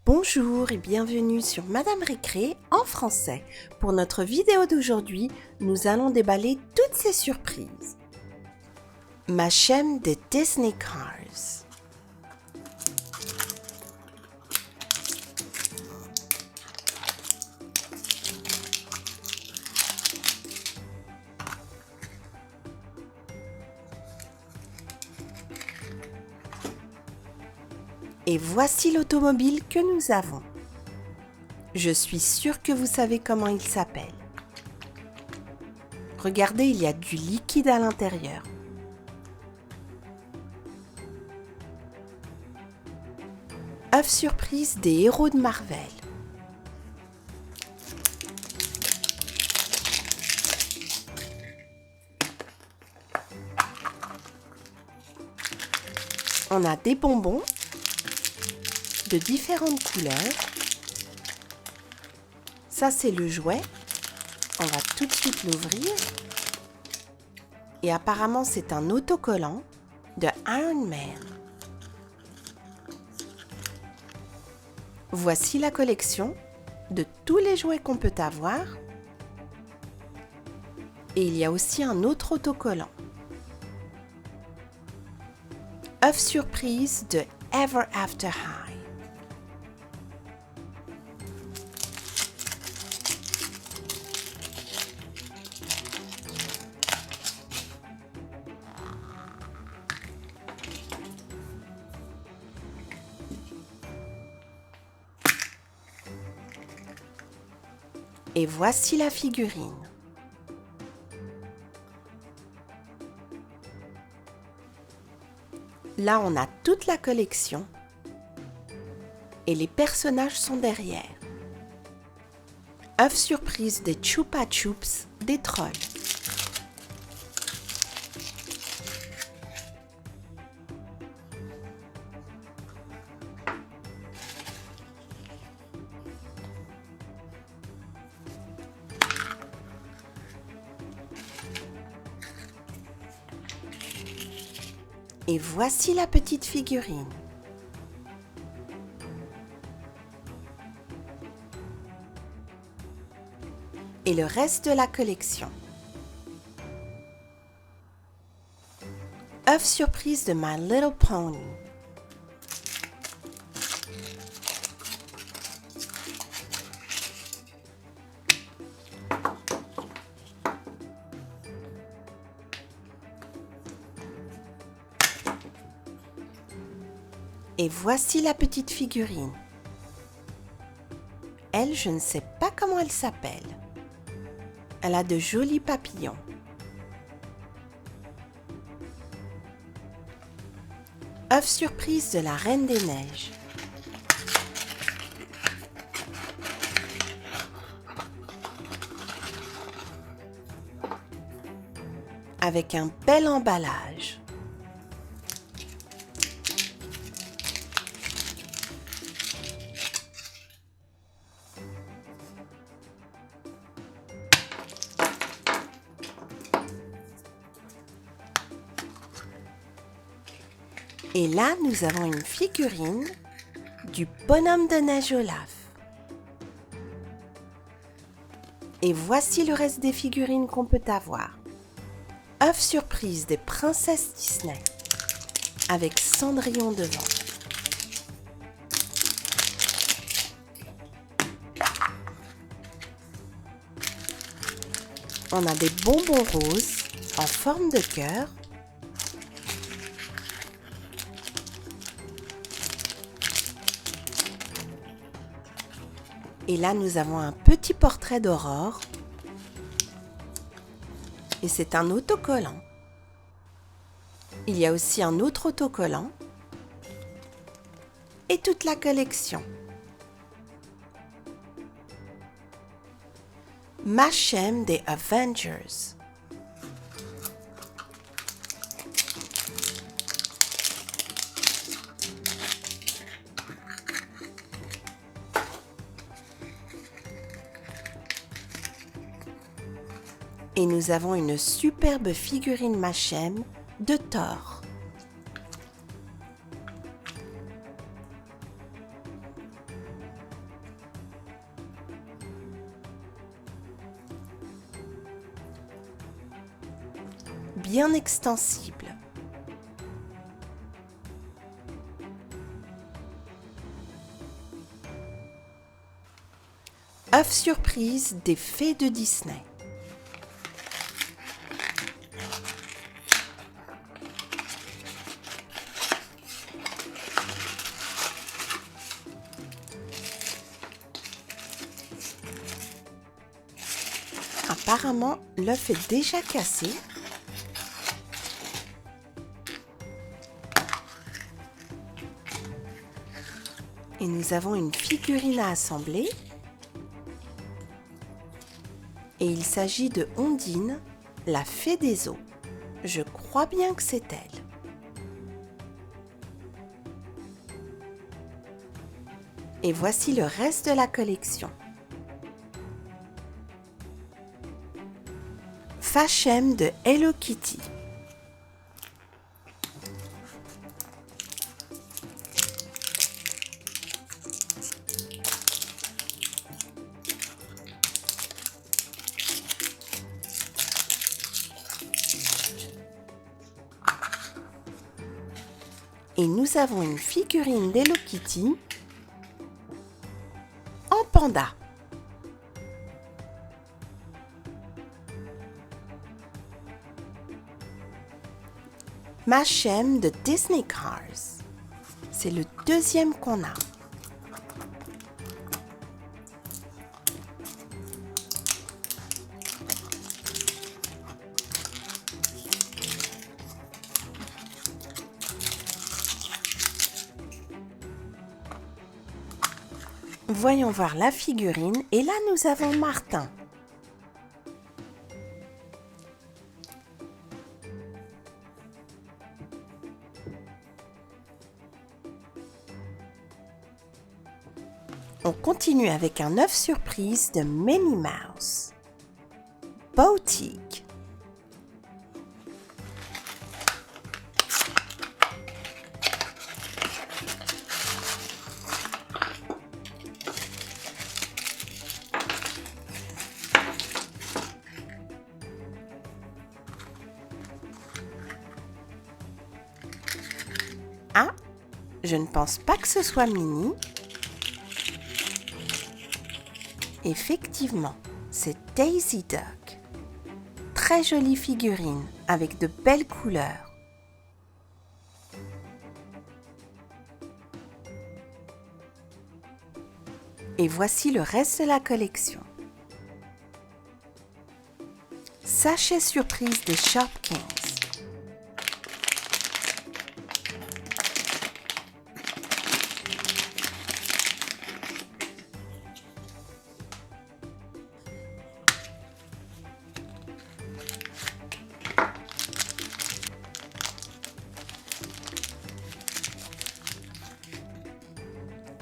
Bonjour et bienvenue sur Madame Récré en français. Pour notre vidéo d'aujourd'hui, nous allons déballer toutes ces surprises. Ma chaîne de Disney Cars. Et voici l'automobile que nous avons. Je suis sûre que vous savez comment il s'appelle. Regardez, il y a du liquide à l'intérieur. œuf surprise des héros de Marvel. On a des bonbons de différentes couleurs. Ça, c'est le jouet. On va tout de suite l'ouvrir. Et apparemment, c'est un autocollant de Iron Man. Voici la collection de tous les jouets qu'on peut avoir. Et il y a aussi un autre autocollant. œuf surprise de Ever After High. Et voici la figurine. Là, on a toute la collection et les personnages sont derrière. œuf surprise des Chupa Chups des trolls. Et voici la petite figurine. Et le reste de la collection. œuf surprise de My Little Pony. Et voici la petite figurine. Elle, je ne sais pas comment elle s'appelle. Elle a de jolis papillons. œuf surprise de la Reine des Neiges. Avec un bel emballage. Et là, nous avons une figurine du bonhomme de neige Olaf. Et voici le reste des figurines qu'on peut avoir. œuf surprise des princesses Disney avec Cendrillon devant. On a des bonbons roses en forme de cœur. Et là, nous avons un petit portrait d'Aurore. Et c'est un autocollant. Il y a aussi un autre autocollant. Et toute la collection. Ma chaîne des Avengers. Et nous avons une superbe figurine Machem de Thor. bien extensible. œuf surprise des fées de Disney. Apparemment, l'œuf est déjà cassé. Et nous avons une figurine à assembler. Et il s'agit de Ondine, la fée des eaux. Je crois bien que c'est elle. Et voici le reste de la collection. Fachem de Hello Kitty. Et nous avons une figurine d'Hello Kitty en panda. Machem de Disney Cars. C'est le deuxième qu'on a. Voyons voir la figurine et là nous avons Martin. On continue avec un œuf surprise de Minnie Mouse. Boutique. Ah, je ne pense pas que ce soit Minnie. Effectivement, c'est Daisy Duck. Très jolie figurine avec de belles couleurs. Et voici le reste de la collection. Sachet surprise des Shopkins.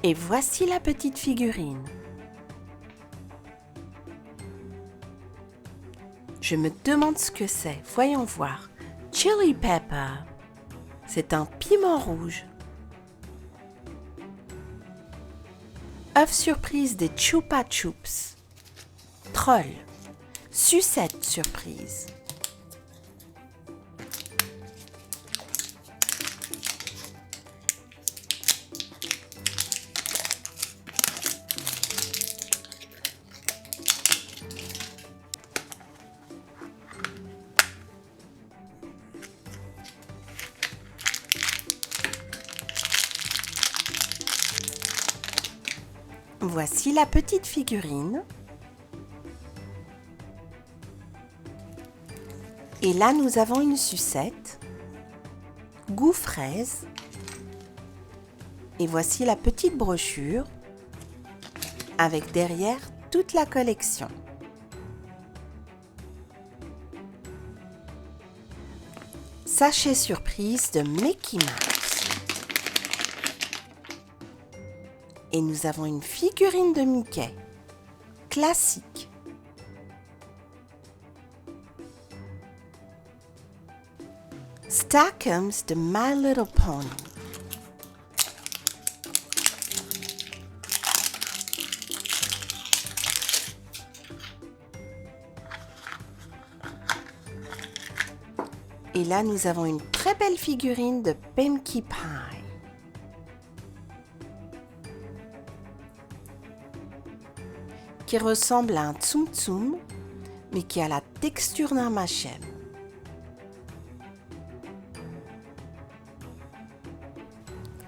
Et voici la petite figurine. Je me demande ce que c'est. Voyons voir. Chili Pepper. C'est un piment rouge. œuf surprise des Chupa Chups. Troll. Sucette surprise. Voici la petite figurine. Et là, nous avons une sucette, goût fraise. Et voici la petite brochure avec derrière toute la collection. Sachet surprise de Mickey Mouse. Et nous avons une figurine de Mickey, classique. Stackums de My Little Pony. Et là, nous avons une très belle figurine de Pinkie Pie. Qui ressemble à un Tsum Tsum, mais qui a la texture d'un Machem.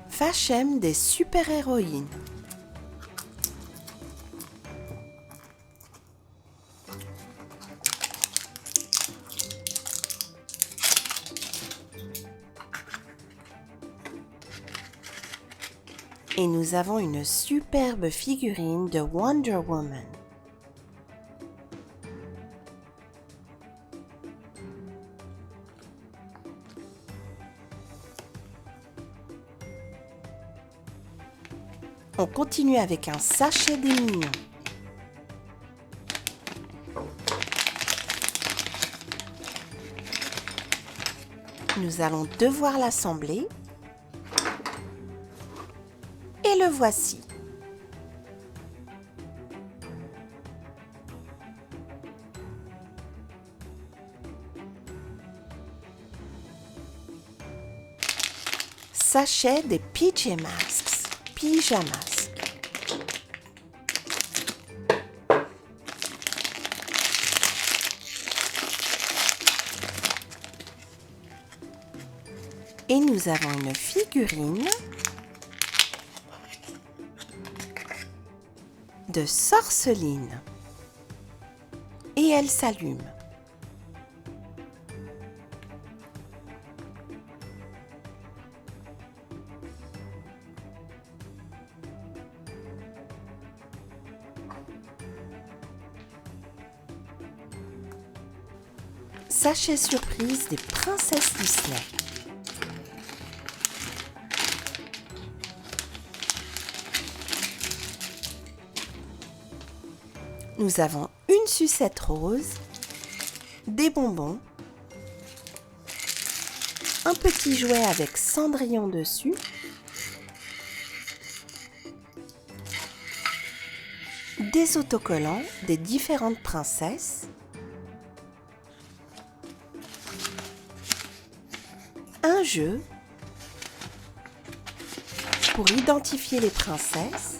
Fachem des super-héroïnes. Et nous avons une superbe figurine de Wonder Woman. On continue avec un sachet des mignons. Nous allons devoir l'assembler. Et le voici. Sachet des pyjamas. Et nous avons une figurine de Sorceline. Et elle s'allume. Sachet surprise des princesses Disney. Nous avons une sucette rose, des bonbons, un petit jouet avec Cendrillon dessus, des autocollants des différentes princesses, un jeu pour identifier les princesses,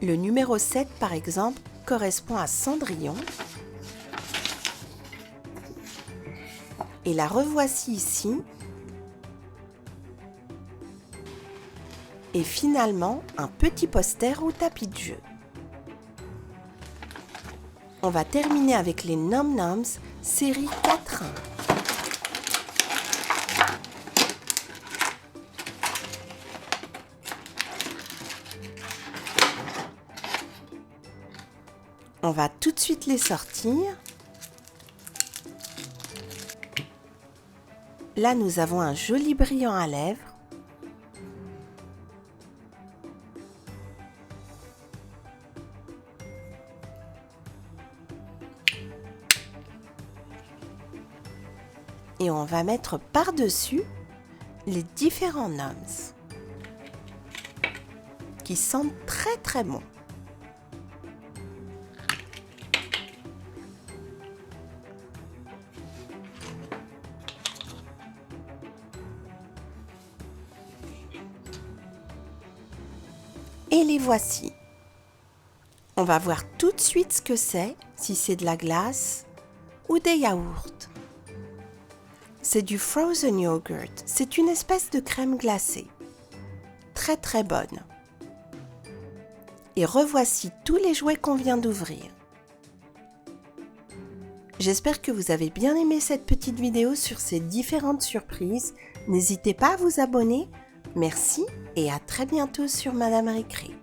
le numéro 7 par exemple correspond à Cendrillon et la revoici ici et finalement un petit poster ou tapis de jeu. On va terminer avec les Nom Noms série 4.1. On va tout de suite les sortir. Là, nous avons un joli brillant à lèvres. Et on va mettre par-dessus les différents noms qui sentent très très bon. Et les voici. On va voir tout de suite ce que c'est, si c'est de la glace ou des yaourts. C'est du frozen yogurt, c'est une espèce de crème glacée. Très très bonne. Et revoici tous les jouets qu'on vient d'ouvrir. J'espère que vous avez bien aimé cette petite vidéo sur ces différentes surprises. N'hésitez pas à vous abonner. Merci et à très bientôt sur Madame Récré.